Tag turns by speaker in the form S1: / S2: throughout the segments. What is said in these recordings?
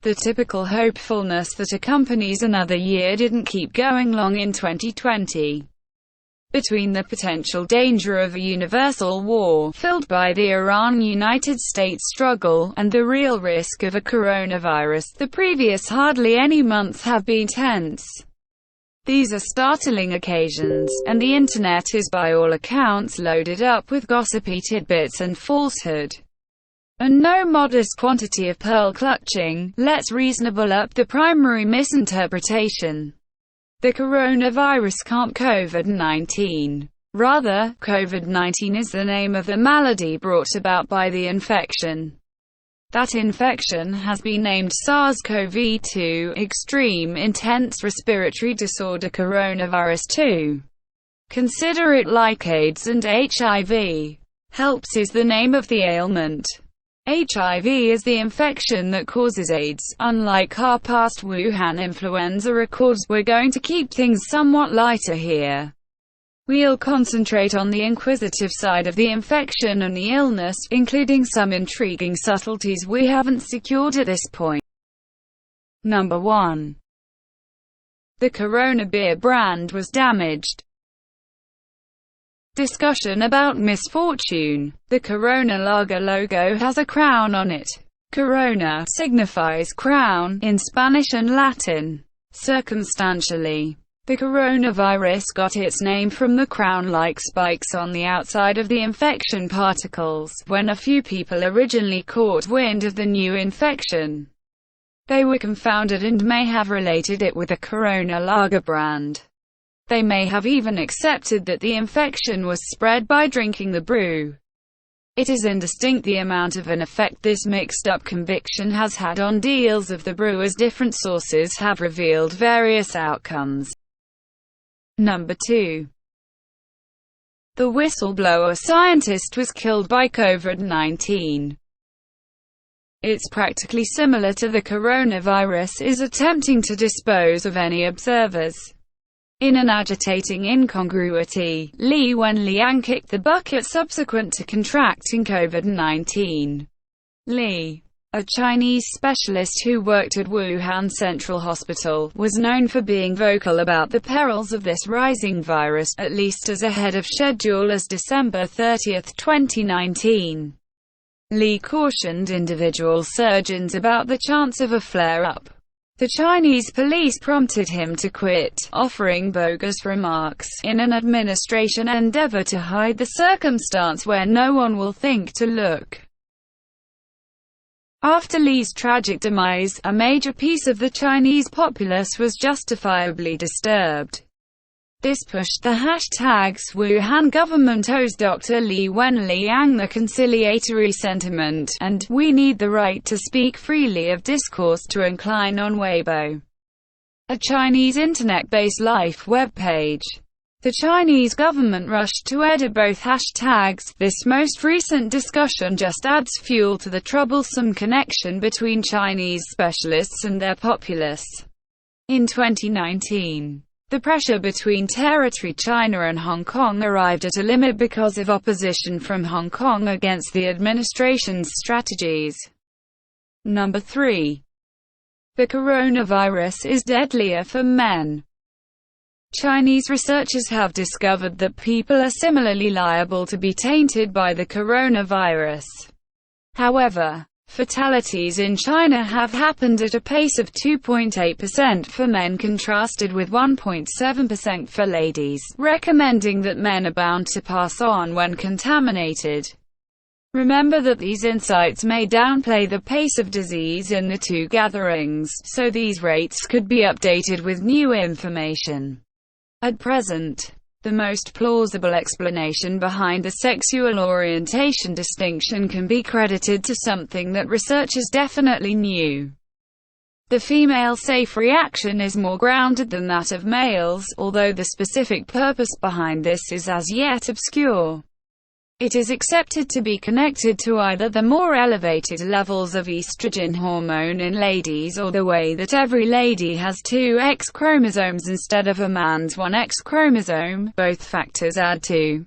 S1: The typical hopefulness that accompanies another year didn't keep going long in 2020. Between the potential danger of a universal war, fueled by the Iran-United States struggle, and the real risk of a coronavirus, the previous hardly any months have been tense. These are startling occasions, and the internet is by all accounts loaded up with gossipy tidbits and falsehood. And no modest quantity of pearl-clutching lets reasonable up the primary misinterpretation. The coronavirus can't COVID-19. Rather, COVID-19 is the name of the malady brought about by the infection. That infection has been named SARS-CoV-2, Extreme Intense Respiratory Disorder Coronavirus 2. Consider it like AIDS and HIV. HELPS is the name of the ailment. HIV is the infection that causes AIDS. Unlike our past Wuhan influenza records, we're going to keep things somewhat lighter here. We'll concentrate on the inquisitive side of the infection and the illness, including some intriguing subtleties we haven't secured at this point. Number 1. The Corona beer brand was damaged. Discussion about misfortune. The Corona lager logo has a crown on it. Corona signifies crown in Spanish and Latin. Circumstantially, the coronavirus got its name from the crown-like spikes on the outside of the infection particles. When a few people originally caught wind of the new infection, they were confounded and may have related it with the Corona lager brand. They may have even accepted that the infection was spread by drinking the brew. It is indistinct the amount of an effect this mixed-up conviction has had on deals of the brew, as different sources have revealed various outcomes. Number 2. The whistleblower scientist was killed by COVID-19. It's practically similar to the coronavirus is attempting to dispose of any observers. In an agitating incongruity, Li Wenliang kicked the bucket subsequent to contracting COVID-19. Li, a Chinese specialist who worked at Wuhan Central Hospital, was known for being vocal about the perils of this rising virus, at least as ahead of schedule as December 30, 2019. Li cautioned individual surgeons about the chance of a flare-up. The Chinese police prompted him to quit, offering bogus remarks, in an administration endeavor to hide the circumstance where no one will think to look. After Li's tragic demise, a major piece of the Chinese populace was justifiably disturbed. This pushed the hashtags Wuhan government owes Dr. Li Wenliang the conciliatory sentiment, and we need the right to speak freely of discourse to incline on Weibo, a Chinese internet-based life web page. The Chinese government rushed to edit both hashtags. This most recent discussion just adds fuel to the troublesome connection between Chinese specialists and their populace. In 2019, the pressure between Territory China and Hong Kong arrived at a limit because of opposition from Hong Kong against the administration's strategies. Number 3. The coronavirus is deadlier for men. Chinese researchers have discovered that people are similarly liable to be tainted by the coronavirus. However, fatalities in China have happened at a pace of 2.8% for men contrasted with 1.7% for ladies, recommending that men are bound to pass on when contaminated. Remember that these insights may downplay the pace of disease in the two gatherings, so these rates could be updated with new information. At present, the most plausible explanation behind the sexual orientation distinction can be credited to something that researchers definitely knew. The female safe reaction is more grounded than that of males, although the specific purpose behind this is as yet obscure. It is accepted to be connected to either the more elevated levels of estrogen hormone in ladies or the way that every lady has two X chromosomes instead of a man's one X chromosome. Both factors add to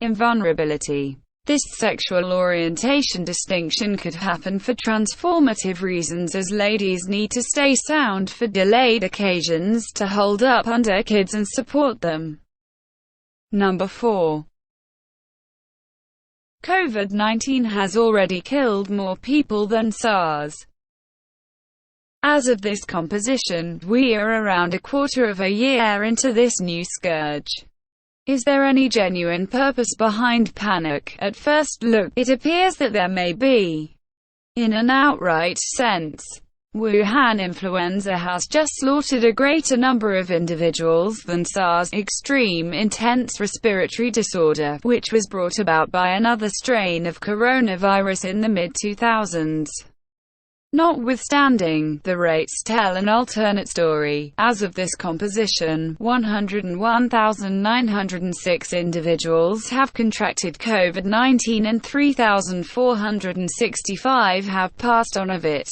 S1: invulnerability. This sexual orientation distinction could happen for transformative reasons, as ladies need to stay sound for delayed occasions, to hold up under kids and support them. Number 4. COVID-19 has already killed more people than SARS. As of this composition, we are around a quarter of a year into this new scourge. Is there any genuine purpose behind panic? At first look, it appears that there may be. In an outright sense, Wuhan influenza has just slaughtered a greater number of individuals than SARS, extreme intense respiratory disorder, which was brought about by another strain of coronavirus in the mid-2000s. Notwithstanding, the rates tell an alternate story. As of this composition, 101,906 individuals have contracted COVID-19 and 3,465 have passed on of it.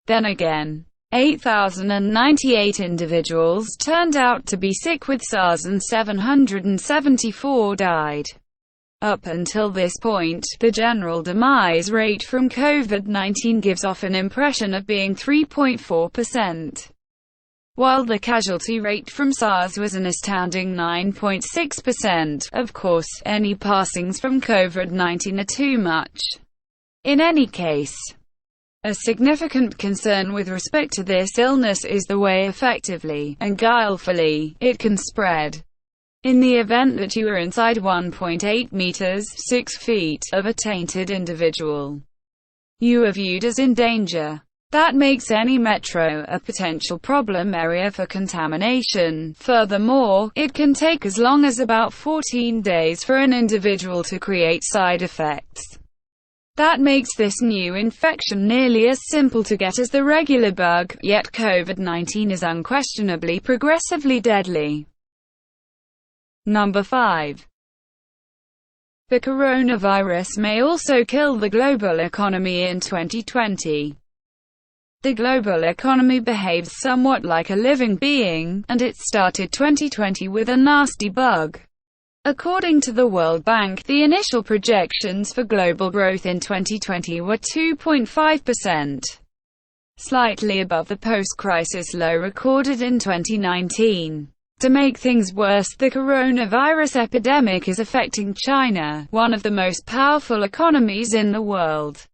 S1: Then again, 8,098 individuals turned out to be sick with SARS and 774 died. Up until this point, the general demise rate from COVID-19 gives off an impression of being 3.4%, while the casualty rate from SARS was an astounding 9.6%. Of course, any passings from COVID-19 are too much. In any case, a significant concern with respect to this illness is the way effectively and guilefully it can spread. In the event that you are inside 1.8 meters (6 feet) of a tainted individual, you are viewed as in danger. That makes any metro a potential problem area for contamination. Furthermore, it can take as long as about 14 days for an individual to create side effects. That makes this new infection nearly as simple to get as the regular bug, yet COVID-19 is unquestionably progressively deadly. Number 5. The coronavirus may also kill the global economy in 2020. The global economy behaves somewhat like a living being, and it started 2020 with a nasty bug. According to the World Bank, the initial projections for global growth in 2020 were 2.5%, slightly above the post-crisis low recorded in 2019. To make things worse, the coronavirus epidemic is affecting China, one of the most powerful economies in the world.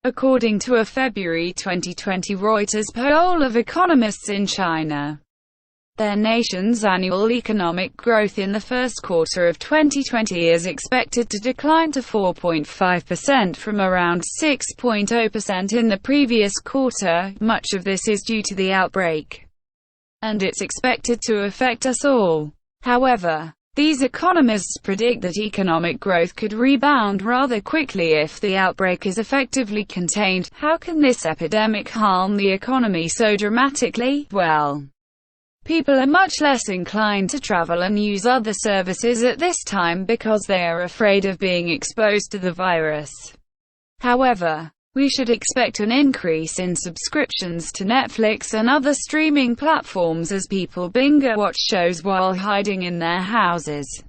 S1: According to a February 2020 Reuters poll of economists in China, their nation's annual economic growth in the first quarter of 2020 is expected to decline to 4.5% from around 6.0% in the previous quarter. Much of this is due to the outbreak, and it's expected to affect us all. However, these economists predict that economic growth could rebound rather quickly if the outbreak is effectively contained. How can this epidemic harm the economy so dramatically? Well, people are much less inclined to travel and use other services at this time because they are afraid of being exposed to the virus. However, we should expect an increase in subscriptions to Netflix and other streaming platforms as people binge watch shows while hiding in their houses.